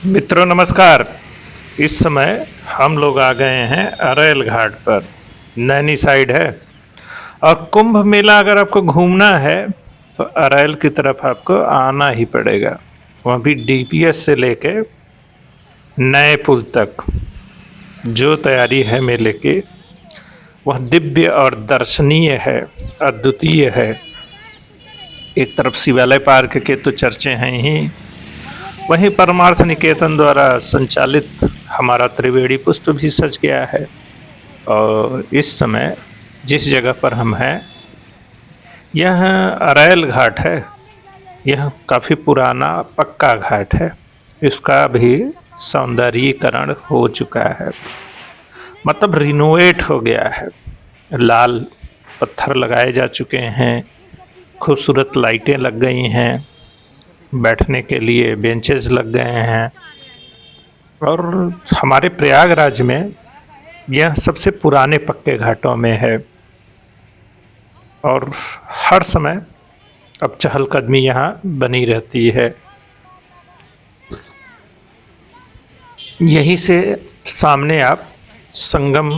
मित्रों नमस्कार। इस समय हम लोग आ गए हैं अरैल घाट पर। नैनी साइड है और कुंभ मेला अगर आपको घूमना है तो अरैल की तरफ आपको आना ही पड़ेगा। वहाँ भी डीपीएस से लेके नए पुल तक जो तैयारी है मेले की वह दिव्य और दर्शनीय है, अद्वितीय है। एक तरफ शिवालय पार्क के तो चर्चे हैं ही, वहीं परमार्थ निकेतन द्वारा संचालित हमारा त्रिवेणी पुष्प भी सज गया है। और इस समय जिस जगह पर हम हैं यह अरैल घाट है। यह काफ़ी पुराना पक्का घाट है। इसका भी सौंदर्यीकरण हो चुका है, मतलब रिनोवेट हो गया है। लाल पत्थर लगाए जा चुके हैं, खूबसूरत लाइटें लग गई हैं, बैठने के लिए बेंचेस लग गए हैं। और हमारे प्रयागराज में यह सबसे पुराने पक्के घाटों में है और हर समय अब चहलकदमी यहाँ बनी रहती है। यहीं से सामने आप संगम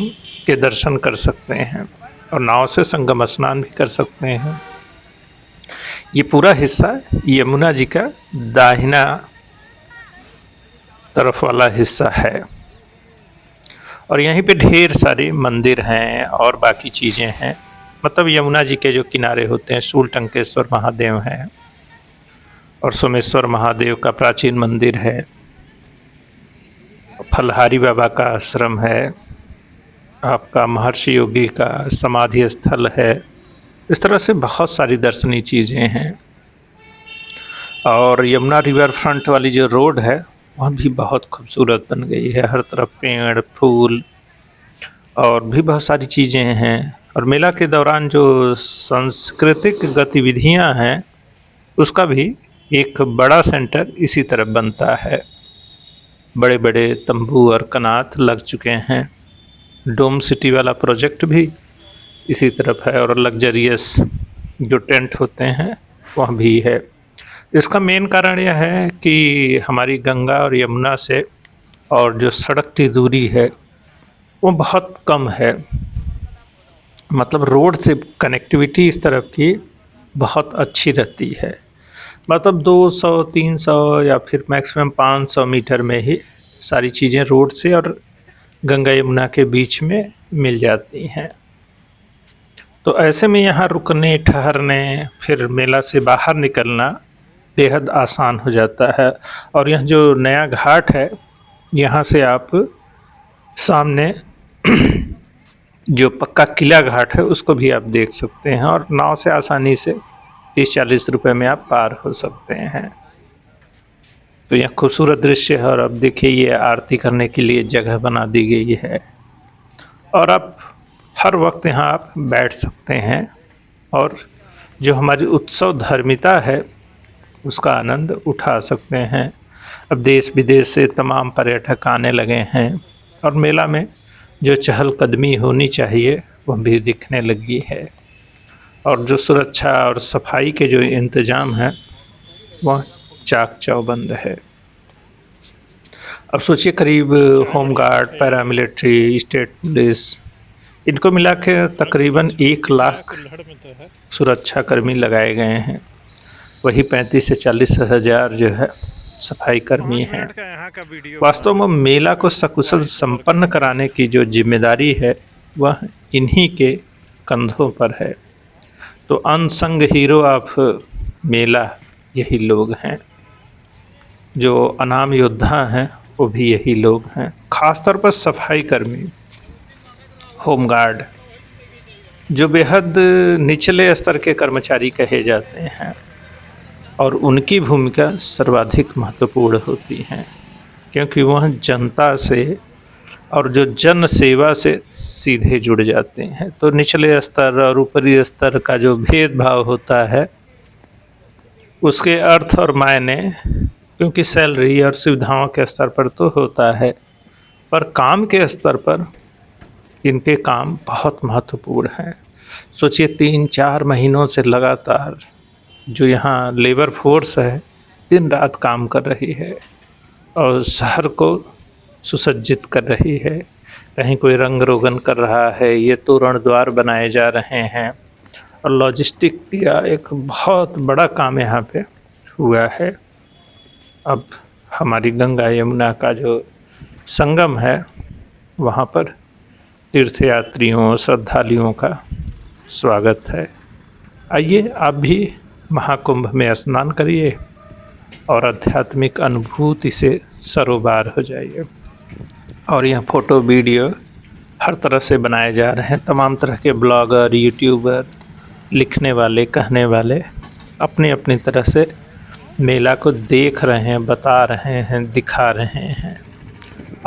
के दर्शन कर सकते हैं और नाव से संगम स्नान भी कर सकते हैं। ये पूरा हिस्सा यमुना जी का दाहिना तरफ वाला हिस्सा है और यहीं पे ढेर सारे मंदिर हैं और बाकी चीज़ें हैं। मतलब यमुना जी के जो किनारे होते हैं, शूलटंकेश्वर महादेव हैं और सोमेश्वर महादेव का प्राचीन मंदिर है, फलहारी बाबा का आश्रम है, आपका महर्षि योगी का समाधि स्थल है। इस तरह से बहुत सारी दर्शनीय चीज़ें हैं। और यमुना रिवर फ्रंट वाली जो रोड है वह भी बहुत खूबसूरत बन गई है। हर तरफ पेड़ फूल और भी बहुत सारी चीज़ें हैं। और मेला के दौरान जो सांस्कृतिक गतिविधियां हैं उसका भी एक बड़ा सेंटर इसी तरफ बनता है। बड़े बड़े तंबू और कनात लग चुके हैं। डोम सिटी वाला प्रोजेक्ट भी इसी तरफ है और लग्जरियस जो टेंट होते हैं वह भी है। इसका मेन कारण यह है कि हमारी गंगा और यमुना से और जो सड़क की दूरी है वो बहुत कम है। मतलब रोड से कनेक्टिविटी इस तरफ की बहुत अच्छी रहती है। मतलब 200-300 या फिर मैक्सिमम 500 मीटर में ही सारी चीज़ें रोड से और गंगा यमुना के बीच में मिल जाती हैं। तो ऐसे में यहाँ रुकने ठहरने फिर मेला से बाहर निकलना बेहद आसान हो जाता है। और यह जो नया घाट है यहाँ से आप सामने जो पक्का किला घाट है उसको भी आप देख सकते हैं और नाव से आसानी से 30-40 रुपए में आप पार हो सकते हैं। तो यह खूबसूरत दृश्य है। और अब देखिए ये आरती करने के लिए जगह बना दी गई है और आप हर वक्त यहाँ आप बैठ सकते हैं और जो हमारी उत्सव धर्मिता है उसका आनंद उठा सकते हैं। अब देश विदेश से तमाम पर्यटक आने लगे हैं और मेला में जो चहलकदमी होनी चाहिए वह भी दिखने लगी है। और जो सुरक्षा और सफाई के जो इंतज़ाम हैं वह चाक चौबंद है। अब सोचिए करीब होमगार्ड, पैरामिलिट्री, स्टेट पुलिस, इनको मिला के तकरीबन 1 लाख सुरक्षा कर्मी लगाए गए हैं। वही 35 से 40 हज़ार जो है सफाई कर्मी हैं। वास्तव में मेला को सकुशल संपन्न कराने की जो जिम्मेदारी है वह इन्हीं के कंधों पर है। तो अनसंग हीरो ऑफ मेला यही लोग हैं। जो अनाम योद्धा हैं वो भी यही लोग हैं। ख़ासतौर पर सफाई कर्मी, होमगार्ड, जो बेहद निचले स्तर के कर्मचारी कहे जाते हैं और उनकी भूमिका सर्वाधिक महत्वपूर्ण होती है क्योंकि वह जनता से और जो जन सेवा से सीधे जुड़ जाते हैं। तो निचले स्तर और ऊपरी स्तर का जो भेदभाव होता है उसके अर्थ और मायने, क्योंकि सैलरी और सुविधाओं के स्तर पर तो होता है पर काम के स्तर पर इनके काम बहुत महत्वपूर्ण हैं। सोचिए 3-4 महीनों से लगातार जो यहाँ लेबर फोर्स है दिन रात काम कर रही है और शहर को सुसज्जित कर रही है। कहीं कोई रंग रोगन कर रहा है, ये तोरण द्वार बनाए जा रहे हैं और लॉजिस्टिक का एक बहुत बड़ा काम यहाँ पे हुआ है। अब हमारी गंगा यमुना का जो संगम है, वहाँ पर तीर्थयात्रियों श्रद्धालुओं का स्वागत है। आइए आप भी महाकुंभ में स्नान करिए और आध्यात्मिक अनुभूति से सरोबार हो जाइए। और यह फ़ोटो वीडियो हर तरह से बनाए जा रहे हैं। तमाम तरह के ब्लॉगर, यूट्यूबर, लिखने वाले, कहने वाले अपनी अपनी तरह से मेला को देख रहे हैं, बता रहे हैं, दिखा रहे हैं।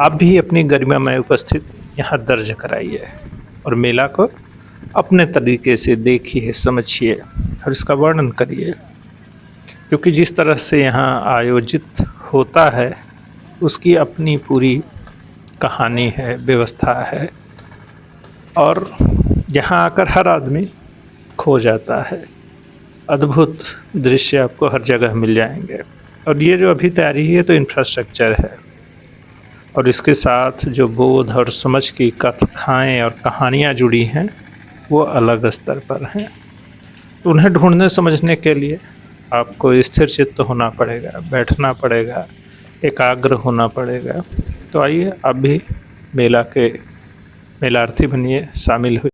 आप भी अपनी गरिमामय उपस्थिति यहाँ दर्ज कराइए और मेला को अपने तरीके से देखिए, समझिए और इसका वर्णन करिए, क्योंकि जिस तरह से यहाँ आयोजित होता है उसकी अपनी पूरी कहानी है, व्यवस्था है और यहाँ आकर हर आदमी खो जाता है। अद्भुत दृश्य आपको हर जगह मिल जाएंगे। और ये जो अभी तैयारी है तो इंफ्रास्ट्रक्चर है और इसके साथ जो बोध और समझ की कथाएँ और कहानियाँ जुड़ी हैं वो अलग स्तर पर हैं। तो उन्हें ढूंढने समझने के लिए आपको स्थिर चित्त होना पड़ेगा, बैठना पड़ेगा, एकाग्र होना पड़ेगा। तो आइए आप भी मेला के मेलार्थी बनिए, शामिल हुए।